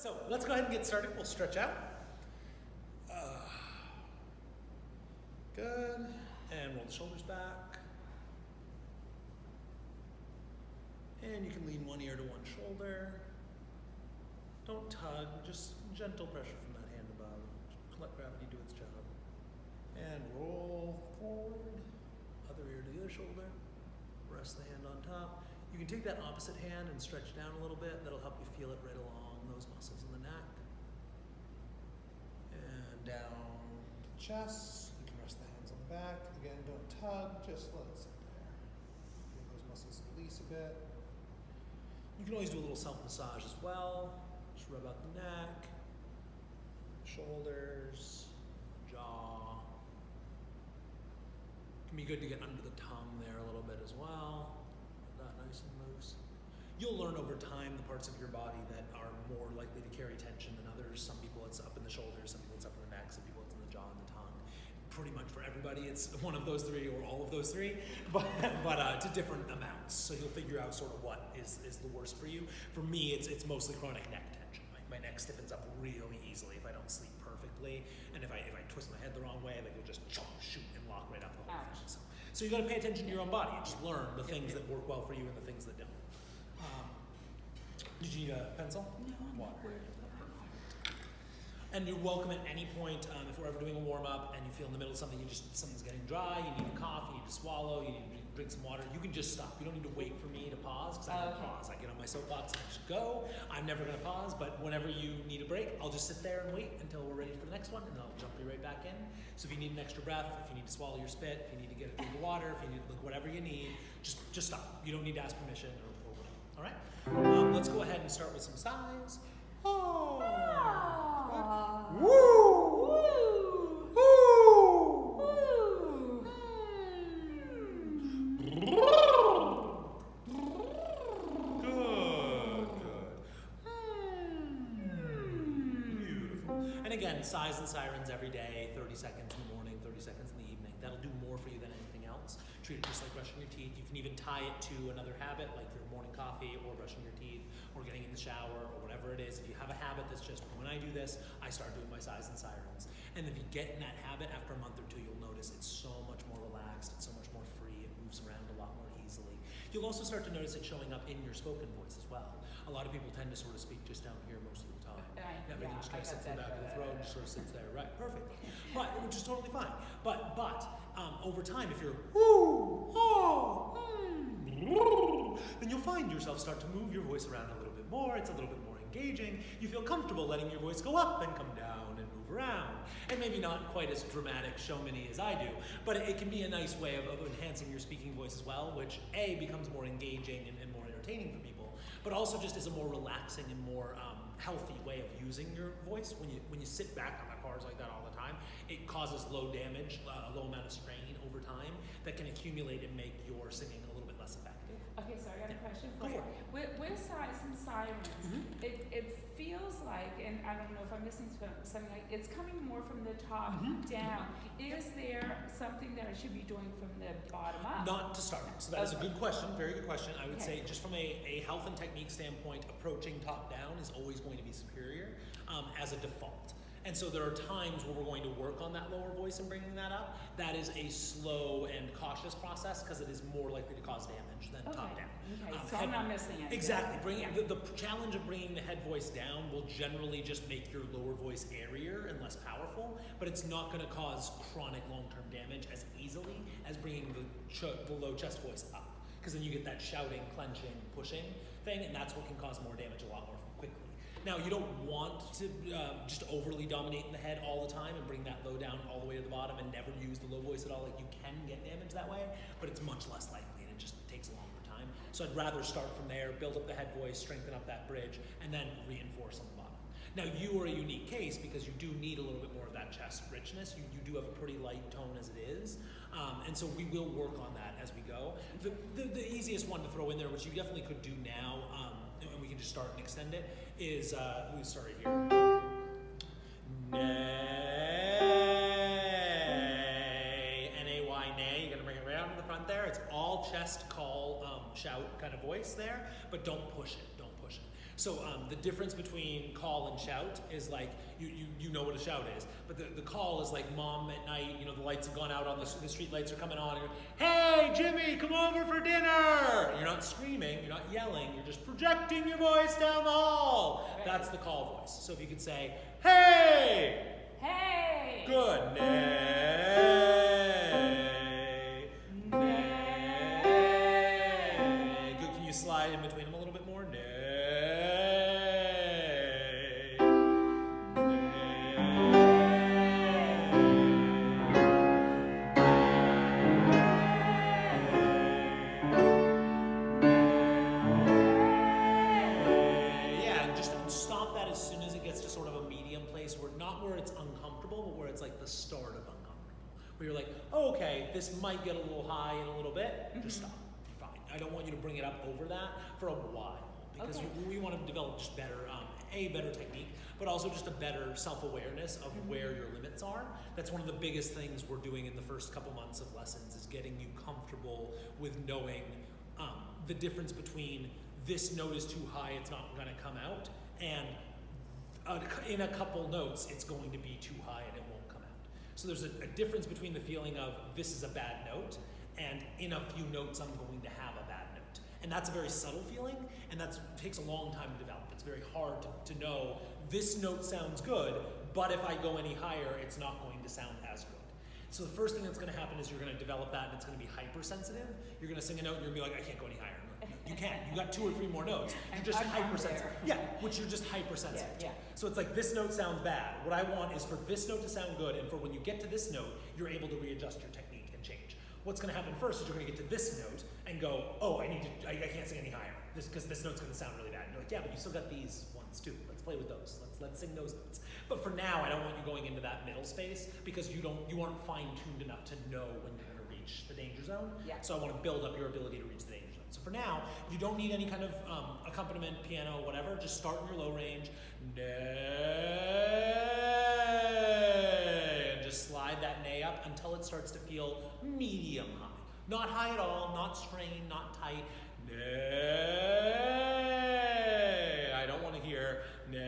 So let's go ahead and get started. We'll stretch out. Good. And roll the shoulders back. And you can lean one ear to one shoulder. Don't tug, just gentle pressure from that hand above. Let gravity do its job. And roll forward. Other ear to the other shoulder. Rest the hand on top. You can take that opposite hand and stretch down a little bit. That'll help you feel it right along those muscles in the neck. And down to the chest. You can rest the hands on the back. Again, don't tug, just let it sit there. Feel those muscles release a bit. You can always do a little self-massage as well. Just rub out the neck, shoulders, jaw. It can be good to get under the tongue there a little bit as well. Get that nice and loose. You'll learn over time the parts of your body that are more likely to carry tension than others. Some people it's up in the shoulders, some people it's up in the neck, some people it's in the jaw and the tongue. Pretty much for everybody, it's one of those three or all of those three, but to different amounts. So you'll figure out sort of what is the worst for you. For me, it's mostly chronic neck tension. My neck stiffens up really easily if I don't sleep perfectly, and if I twist my head the wrong way, like it'll just shoot and lock right up the whole thing. So you got to pay attention to your own body and just learn the things that work well for you and the things that don't. Did you need a pencil? No. Water. And you're welcome at any point, if we're ever doing a warm-up and you feel in the middle of something, something's getting dry, you need a cough, you need to swallow, you need to drink some water, you can just stop. You don't need to wait for me to pause, because I don't pause. I get on my soapbox and I just go. I'm never going to pause, but whenever you need a break, I'll just sit there and wait until we're ready for the next one, and then I'll jump you right back in. So if you need an extra breath, if you need to swallow your spit, if you need to get a drink of water, if you need to look whatever you need, just stop. You don't need to ask permission or whatever. All right? Let's go ahead and start with some sighs. Oh. Woo! Woo! Woo! Good. Beautiful. And again, sighs and sirens every day, 30 seconds in the morning, 30 seconds in the evening. That'll do more for you than anything else. Treat it just like brushing your teeth. You can even tie it to another habit, like your morning coffee or brushing your teeth or getting in the shower or whatever it is. If you have a habit that's just, when I do this, I start doing my sighs and sirens. And if you get in that habit, after a month or two, you'll notice it's so much more relaxed, it's so much more free, it moves around a lot more easily. You'll also start to notice it showing up in your spoken voice as well. A lot of people tend to sort of speak just down here most of the time. Everything just kind of sits in the back of the throat and just sort of sits there, right? Perfect. But, which is totally fine. But over time, if you're whoo, oh, then you'll find yourself start to move your voice around a little bit more. It's a little bit more engaging. You feel comfortable letting your voice go up and come down and move around. And maybe not quite as dramatic, showman-y as I do, but it can be a nice way of enhancing your speaking voice as well, which A, becomes more engaging and more entertaining for people, but also just is a more relaxing and more healthy way of using your voice. When you sit back on the cars like that all the time, it causes low damage, a low amount of strain over time that can accumulate and make your singing a little bit less effective. Okay, so I got a question for you. With sighs and sirens, it feels like, and I don't know if I'm missing something, like it's coming more from the top down. Is there something that I should be doing from the bottom up? Not to start. So that is a good question, very good question. I would say just from a health and technique standpoint, approaching top down is always going to be superior as a default. And so there are times where we're going to work on that lower voice and bringing that up. That is a slow and cautious process because it is more likely to cause damage than top down. Okay, so I'm not missing it. Exactly. The challenge of bringing the head voice down will generally just make your lower voice airier and less powerful, but it's not going to cause chronic long-term damage as easily as bringing the low chest voice up. Because then you get that shouting, clenching, pushing thing, and that's what can cause more damage a lot more quickly. Now, you don't want to just overly dominate in the head all the time and bring that low down all the way to the bottom and never use the low voice at all. Like, you can get damage that way, but it's much less likely and it just takes a longer time. So I'd rather start from there, build up the head voice, strengthen up that bridge, and then reinforce on the bottom. Now, you are a unique case because you do need a little bit more of that chest richness. You do have a pretty light tone as it is. And so we will work on that as we go. The easiest one to throw in there, which you definitely could do now, and we can just start and extend it, is, we start right here. Nay, N-A-Y, nay. You're gonna bring it right out to the front there. It's all chest, call, shout kind of voice there, but don't push it, don't push it. So the difference between call and shout is like, you know what a shout is, but the call is like mom at night, the lights have gone out on the street lights are coming on, and you're, hey Jimmy, come over for dinner. You're not screaming, you're not yelling, you're just projecting your voice down the hall. Right. That's the call voice. So if you could say, hey! Hey! Good. Nay. Nay. Good. Can you slide in between them a little bit more? Nay. Where it's uncomfortable, but where it's like the start of uncomfortable. Where you're like, oh, okay, this might get a little high in a little bit. Just stop. You're fine. I don't want you to bring it up over that for a while because we want to develop just better, better technique, but also just a better self-awareness of where your limits are. That's one of the biggest things we're doing in the first couple months of lessons is getting you comfortable with knowing the difference between this note is too high, it's not going to come out, and in a couple notes, it's going to be too high and it won't come out. So there's a difference between the feeling of this is a bad note and in a few notes I'm going to have a bad note. And that's a very subtle feeling and that takes a long time to develop. It's very hard to know this note sounds good, but if I go any higher, it's not going to sound as good. So the first thing that's going to happen is you're going to develop that and it's going to be hypersensitive. You're going to sing a note and you're going to be like, I can't go any higher. You can't. You got 2 or 3 more notes. You're just hypersensitive. Yeah, which you're just hypersensitive. Yeah. So it's like this note sounds bad. What I want is for this note to sound good, and for when you get to this note, you're able to readjust your technique and change. What's going to happen first is you're going to get to this note and go, oh, I can't sing any higher because this note's going to sound really bad. And you're like, yeah, but you still got these ones too. Let's play with those. Let's sing those notes. But for now, I don't want you going into that middle space because you aren't fine-tuned enough to know when you're going to reach the danger zone. Yeah. So I want to build up your ability to reach the danger zone. So for now, you don't need any kind of accompaniment, piano, whatever. Just start in your low range. Nay. And just slide that nay up until it starts to feel medium high. Not high at all, not strained, not tight. Nay. I don't want to hear nay,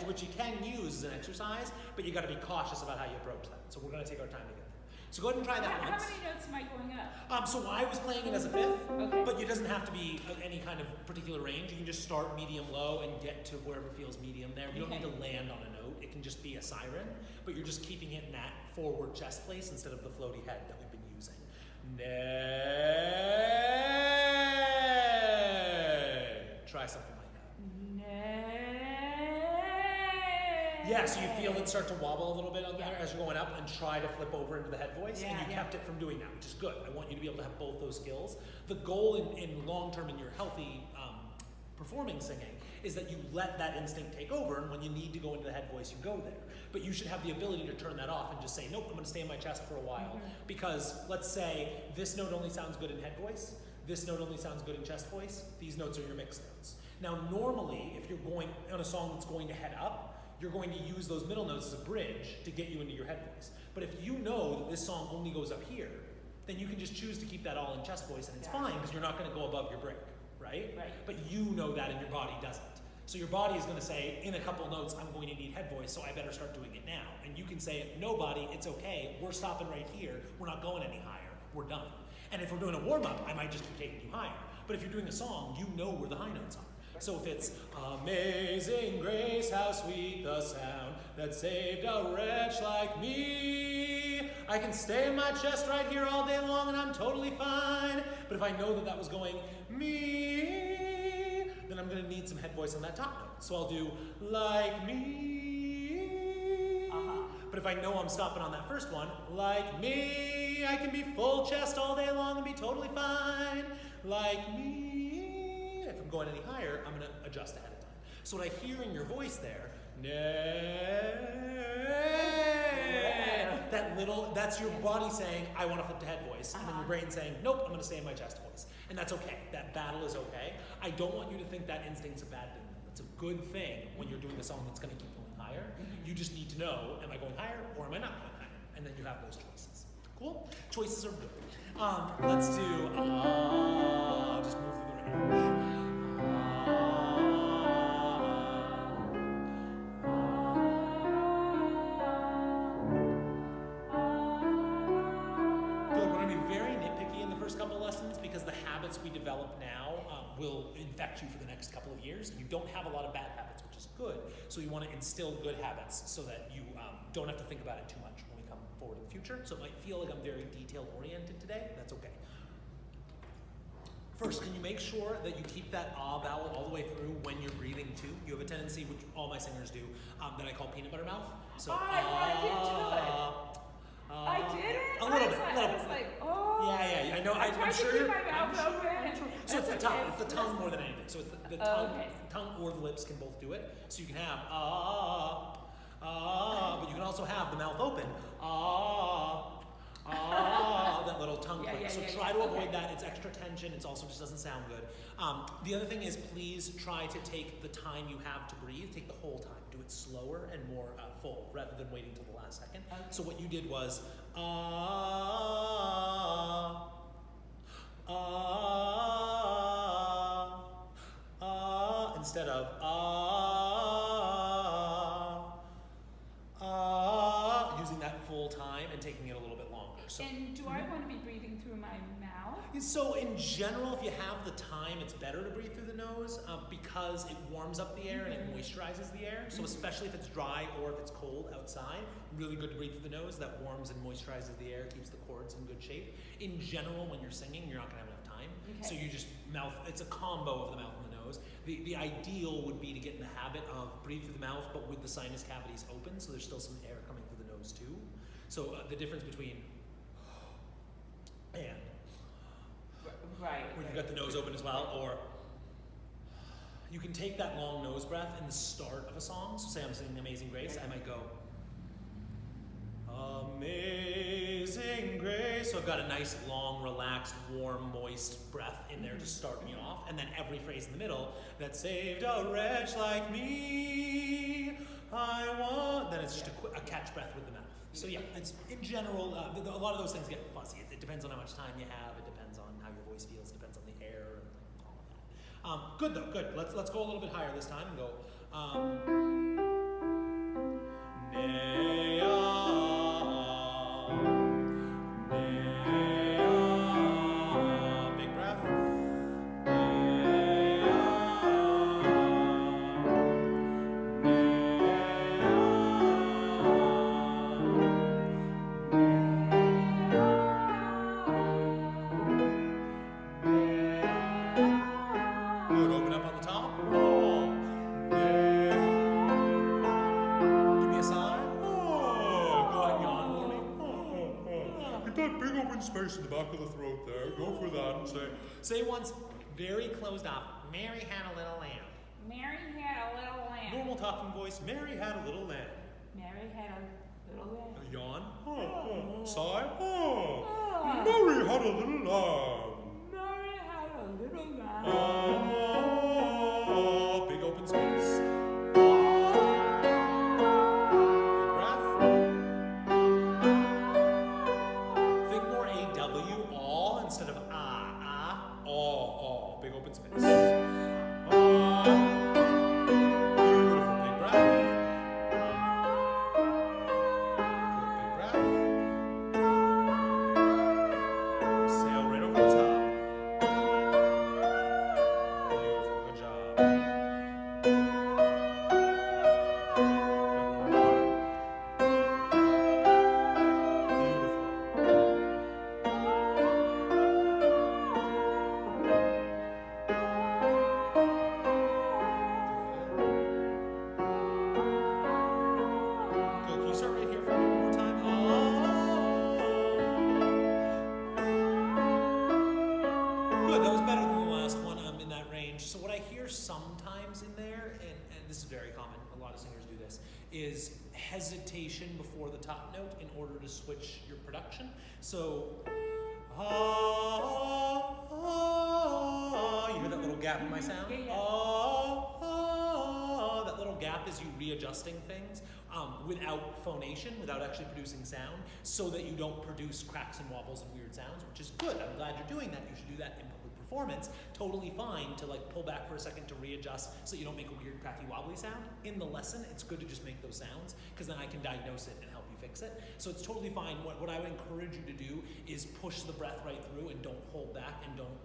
which you can use as an exercise, but you got to be cautious about how you approach that. So we're going to take our time to get there. So go ahead and try that once. How many notes am I going up? So I was playing it as a fifth, but it doesn't have to be any kind of particular range. You can just start medium low and get to wherever feels medium there. You don't need to land on a note. It can just be a siren, but you're just keeping it in that forward chest place instead of the floaty head that we've been using. Nay. Try something like that. Nay. Yeah, so you feel it start to wobble a little bit on there as you're going up and try to flip over into the head voice, and you kept it from doing that, which is good. I want you to be able to have both those skills. The goal in long term in your healthy performing singing is that you let that instinct take over, and when you need to go into the head voice, you go there. But you should have the ability to turn that off and just say, nope, I'm going to stay in my chest for a while. Because let's say this note only sounds good in head voice, this note only sounds good in chest voice, these notes are your mixed notes. Now normally, if you're going on a song that's going to head up, you're going to use those middle notes as a bridge to get you into your head voice. But if you know that this song only goes up here, then you can just choose to keep that all in chest voice, and it's fine because you're not going to go above your break, right? But you know that and your body doesn't. So your body is going to say, in a couple notes, I'm going to need head voice, so I better start doing it now. And you can say, no body, it's okay, we're stopping right here, we're not going any higher, we're done. And if we're doing a warm-up, I might just keep taking you higher. But if you're doing a song, you know where the high notes are. So if it's Amazing Grace, how sweet the sound that saved a wretch like me, I can stay in my chest right here all day long and I'm totally fine. But if I know that that was going me, then I'm going to need some head voice on that top note. So I'll do like me. But if I know I'm stopping on that first one, like me, I can be full chest all day long and be totally fine. Like me. If I'm going any higher, I'm going to adjust ahead of time. So what I hear in your voice there, that's your body saying, I want to flip to head voice. And then your brain saying, nope, I'm going to stay in my chest voice. And that's okay. That battle is okay. I don't want you to think that instinct's a bad thing. It's a good thing when you're doing a song that's going to keep going higher. You just need to know, am I going higher or am I not going higher? And then you have those choices. Cool? Choices are good. Let's do, just move through the range. will infect you for the next couple of years. And you don't have a lot of bad habits, which is good. So we want to instill good habits so that you don't have to think about it too much when we come forward in the future. So it might feel like I'm very detail oriented today. That's okay. First, can you make sure that you keep that ah vowel all the way through when you're breathing too? You have a tendency, which all my singers do, that I call peanut butter mouth. So I thought I didn't do it. I did it? A little bit. I was like, oh. Yeah. I know. I'm sure to keep you're. my mouth open. So it's the tongue. It's the tongue more than anything. So it's the tongue. Okay. Tongue or the lips can both do it. So you can have but you can also have the mouth open. That little tongue click. So try to avoid that. It's extra tension. It also just doesn't sound good. The other thing is, please try to take the time you have to breathe. Take the whole time. Do it slower and more full, rather than waiting till the last second. Okay. So what you did was instead of using that full time and taking it a little bit longer. So, and do I want to be breathing through my mouth? So in general, if you have the time, it's better to breathe through the nose because it warms up the air and it moisturizes the air. So especially if it's dry or if it's cold outside, really good to breathe through the nose. That warms and moisturizes the air, keeps the cords in good shape. In general, when you're singing, you're not going to have enough time. Okay. So you just mouth, it's a combo of the mouth and the nose. The ideal would be to get in the habit of breathe through the mouth, but with the sinus cavities open, so there's still some air coming through the nose too. So the difference between and Right. when you've got the nose open as well, or you can take that long nose breath in the start of a song. So say I'm singing Amazing Grace, I might go, Amazing Grace. So I've got a nice, long, relaxed, warm, moist breath in there to start me off. And then every phrase in the middle, that saved a wretch like me, I want, then it's just a catch breath with the mouth. So yeah, it's in general, a lot of those things get fuzzy. It depends on how much time you have. It depends on how your voice feels. It depends on the air and all of that. Good though, good. Let's go a little bit higher this time and go. Big breath. Good, open up on the top. Give me a sigh. Go ahead, yawn for me. Get that big open space in the back of the throat there. Go for that and say once, very closed off, Mary had a little lamb. Mary had a little lamb. Normal talking voice, Mary had a little lamb. Mary had a little lamb. Yawn. Sigh. Mary had a little lamb. Mary had a little lamb. Big open space. Big breath. Think more AW, aw, instead of aw, big open space. Beautiful, big breath. Good, big breath. Sail right over the top. Beautiful, good job. Good. Can you start right here for me one more time? Good. That was better than the last one. I'm in that range. So what I hear sometimes in there, and this is very common, a lot of singers do this, is hesitation before the top note in order to switch your production. So, you hear that little gap in my sound? That little gap is you readjusting things without phonation, without actually producing sound, so that you don't produce cracks and wobbles and weird sounds, which is good. I'm glad you're doing that. You should do that in public performance. Totally fine to like pull back for a second to readjust so you don't make a weird cracky wobbly sound. In the lesson, it's good to just make those sounds because then I can diagnose it and help you fix it. So it's totally fine. What I would encourage you to do is push the breath right through and don't hold back and don't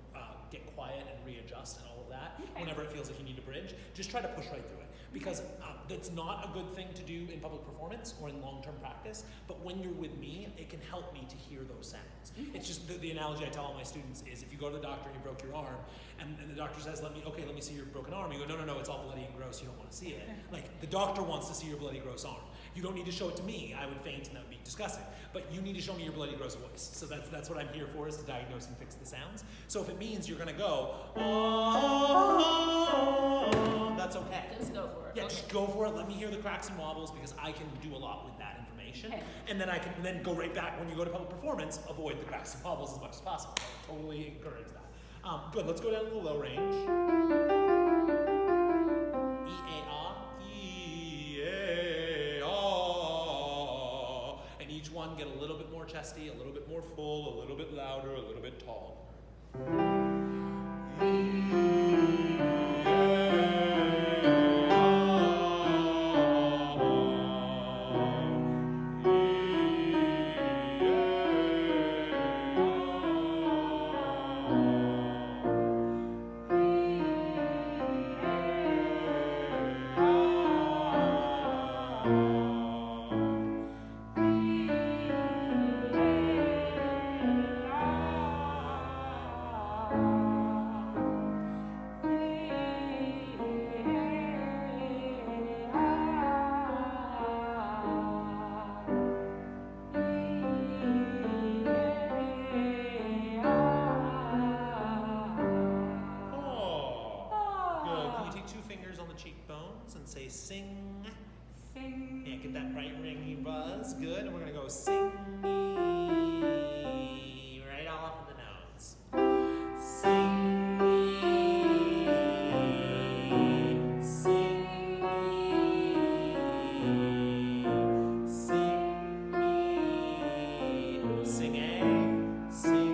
get quiet and readjust and all of that. Okay. Whenever it feels like you need a bridge, just try to push right through it. Because that's not a good thing to do in public performance or in long-term practice, but when you're with me, it can help me to hear those sounds. Okay. It's just the analogy I tell all my students is if you go to the doctor and you broke your arm, and the doctor says, let me see your broken arm, you go, no, it's all bloody and gross, you don't want to see it. Like, the doctor wants to see your bloody, gross arm. You don't need to show it to me, I would faint and that would be disgusting. But you need to show me your bloody, gross voice. So that's what I'm here for, is to diagnose and fix the sounds. So if it means you're gonna go, oh, that's okay. Just go for it. Yeah, Okay. just go for it. Let me hear the cracks and wobbles because I can do a lot with that information. Okay. And then I can then go right back when you go to public performance, avoid the cracks and wobbles as much as possible. I totally encourage that. Good, let's go down to the low range. E-A-A, and each one get a little bit more chesty, a little bit more full, a little bit louder, a little bit taller. Cheekbones and say sing. Sing. Yeah, get that bright ringy buzz. Good. And we're gonna go sing right all up in the nose. Sing, sing, sing, sing A, sing.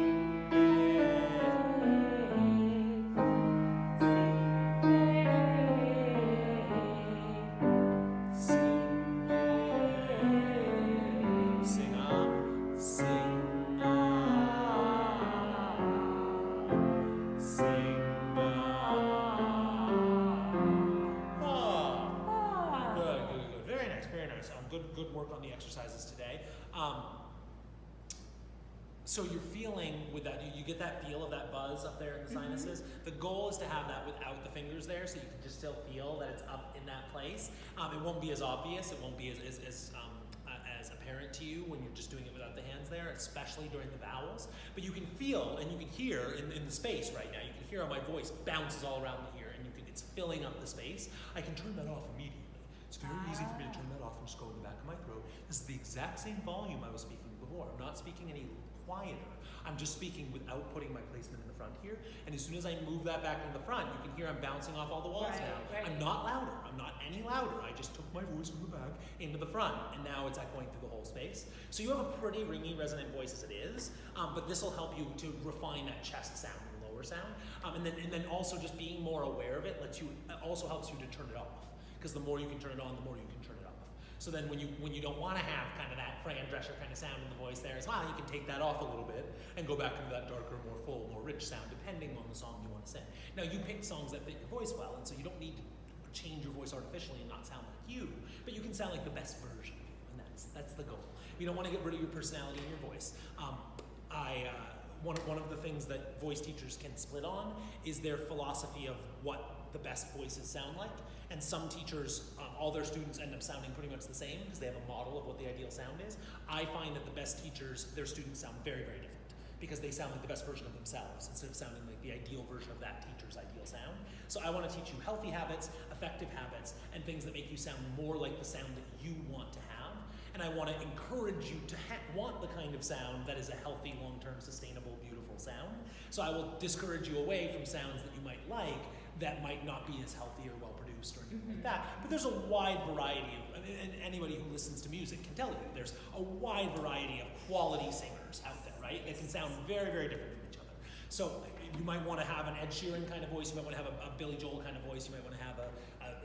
Good work on the exercises today. So you're feeling with that, you get that feel of that buzz up there in the sinuses. The goal is to have that without the fingers there, so you can just still feel that it's up in that place. It won't be as obvious, it won't be as apparent to you when you're just doing it without the hands there, especially during the vowels. But you can feel and you can hear in the space right now, you can hear how my voice bounces all around the ear, and it's filling up the space. I can turn that off immediately. It's very easy for me to turn that off and just go in the back of my throat. This is the exact same volume I was speaking before. I'm not speaking any quieter. I'm just speaking without putting my placement in the front here. And as soon as I move that back in the front, you can hear I'm bouncing off all the walls now. Right. I'm not louder. I'm not any louder. I just took my voice from the back into the front, and now it's echoing through the whole space. So you have a pretty ringy, resonant voice as it is, but this will help you to refine that chest sound and lower sound. And then also just being more aware of it also helps you to turn it off. Because the more you can turn it on, the more you can turn it off. So then when you don't want to have kind of that Fran Drescher kind of sound in the voice there as well, you can take that off a little bit and go back into that darker, more full, more rich sound, depending on the song you want to sing. Now, you pick songs that fit your voice well, and so you don't need to change your voice artificially and not sound like you, but you can sound like the best version of you, and that's the goal. You don't want to get rid of your personality in your voice. One of the things that voice teachers can split on is their philosophy of what the best voices sound like. And some teachers, all their students end up sounding pretty much the same because they have a model of what the ideal sound is. I find that the best teachers, their students sound very, very different because they sound like the best version of themselves instead of sounding like the ideal version of that teacher's ideal sound. So I want to teach you healthy habits, effective habits, and things that make you sound more like the sound that you want to have. And I want to encourage you to want the kind of sound that is a healthy, long-term, sustainable, beautiful sound. So I will discourage you away from sounds that you might like that might not be as healthy or well-produced or anything like that. But there's a wide variety of, and anybody who listens to music can tell you, there's a wide variety of quality singers out there, right? That can sound very, very different from each other. So you might want to have an Ed Sheeran kind of voice, you might want to have a Billy Joel kind of voice, you might want to have a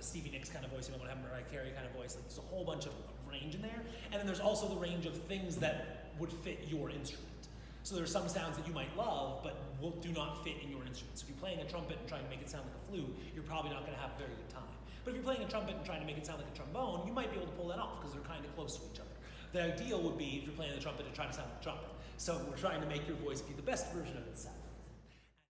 Stevie Nicks kind of voice, you might want to have a Mariah Carey kind of voice. Like, there's a whole bunch of range in there. And then there's also the range of things that would fit your instrument. So there are some sounds that you might love, but do not fit in your instrument. So if you're playing a trumpet and trying to make it sound like a flute, you're probably not going to have a very good time. But if you're playing a trumpet and trying to make it sound like a trombone, you might be able to pull that off because they're kind of close to each other. The ideal would be if you're playing the trumpet to try to sound like a trumpet. So we're trying to make your voice be the best version of itself.